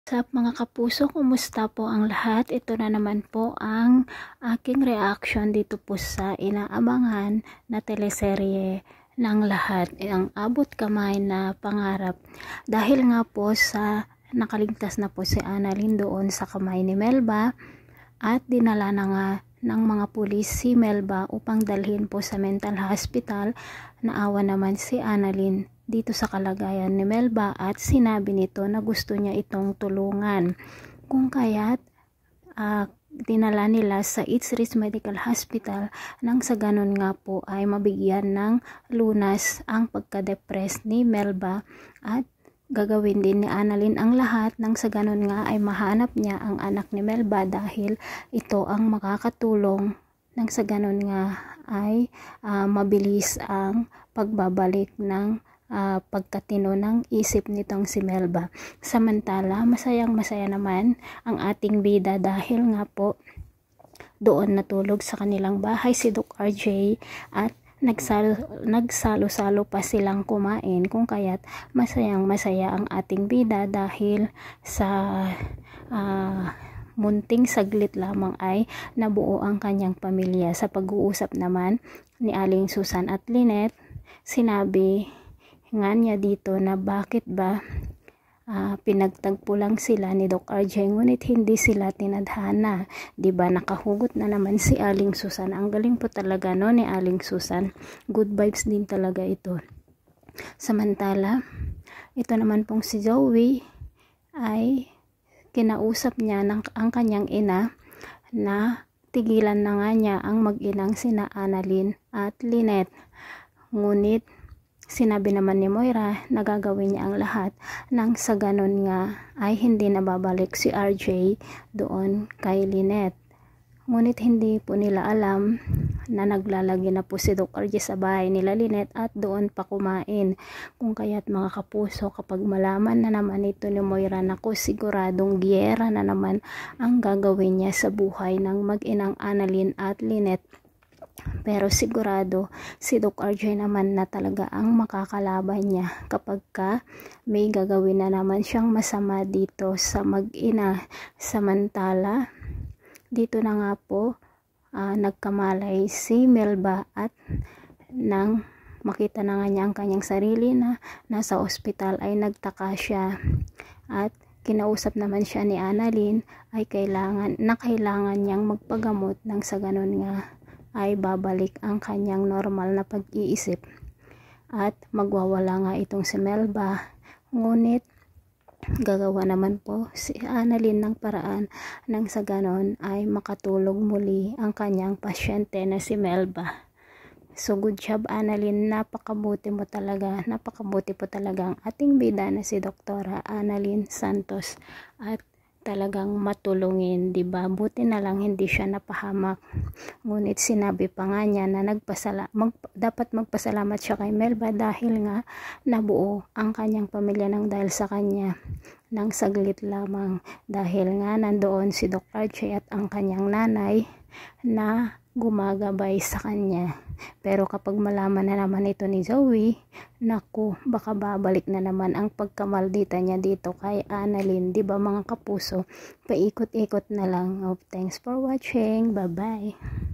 Sa mga kapuso, kumusta po ang lahat? Ito na naman po ang aking reaction dito po sa inaabangan na teleserye ng lahat, ang Abot Kamay na Pangarap. Dahil nga po sa nakaligtas na po si Annalyn doon sa kamay ni Melba at dinala na nga ng mga pulis si Melba upang dalhin po sa mental hospital. Naawa naman si Annalyn dito sa kalagayan ni Melba at sinabi nito na gusto niya itong tulungan. Kung kaya't dinala nila sa It's Rich Medical Hospital nang sa ganun nga po ay mabigyan ng lunas ang pagka-depress ni Melba at gagawin din ni Annalyn ang lahat nang sa ganun nga ay mahanap niya ang anak ni Melba dahil ito ang makakatulong nang sa ganun nga ay mabilis ang pagbabalik ng pagkatino ng isip nitong si Melba. Samantala, masayang masaya naman ang ating bida dahil nga po doon natulog sa kanilang bahay si Doc RJ at nagsalo-salo pa silang kumain, kung kaya't masayang masaya ang ating bida dahil sa munting saglit lamang ay nabuo ang kanyang pamilya. Sa pag-uusap naman ni Aling Susan at Lynette, sinabi nga niya dito na bakit ba pinagtagpo lang sila ni Doc RJ ngunit hindi sila tinadhana. Diba nakahugot na naman si Aling Susan. Ang galing po talaga no ni Aling Susan. Good vibes din talaga ito. Samantala, ito naman pong si Zoe ay kinausap niya ang kanyang ina na tigilan na nga niya ang mag-inang sina Annalyn at Lynette. Ngunit sinabi naman ni Moira na gagawin niya ang lahat nang sa ganun nga ay hindi nababalik si RJ doon kay Lynette. Ngunit hindi po nila alam na naglalagay na po si Doc RJ sa bahay nila Lynette at doon pa kumain. Kung kaya't mga kapuso, kapag malaman na naman ito ni Moira, naku, siguradong giyera na naman ang gagawin niya sa buhay ng mag-inang Annalyn at Lynette. Pero sigurado si Doc RJ naman na talaga ang makakalaban niya kapag may gagawin na naman siyang masama dito sa mag-ina. Samantala, dito na nga po nagkamalay si Melba at nang makita na nga niya ang kanyang sarili na nasa ospital ay nagtaka siya at kinausap naman siya ni Annalyn ay kailangan niyang magpagamot nang sa ganun nga ay babalik ang kanyang normal na pag-iisip at magwawala nga itong si Melba. Ngunit gagawa naman po si Annalyn ng paraan nang sa ganon ay makatulog muli ang kanyang pasyente na si Melba. So good job Annalyn, napakabuti po talaga ang ating bida na si Doktora Annalyn Santos at talagang matulungin, diba? Buti na lang hindi siya napahamak. Ngunit sinabi pa nga niya na dapat magpasalamat siya kay Melba dahil nga nabuo ang kanyang pamilya ng dahil sa kanya ng saglit lamang, dahil nga nandoon si Doc RJ at ang kanyang nanay na gumagabay sa kanya. Pero kapag malaman na naman ito ni Zoe, naku, baka babalik na naman ang pagkamaldita niya dito kay Annalyn. Diba mga kapuso, paikot-ikot na lang. Thanks for watching. Bye-bye.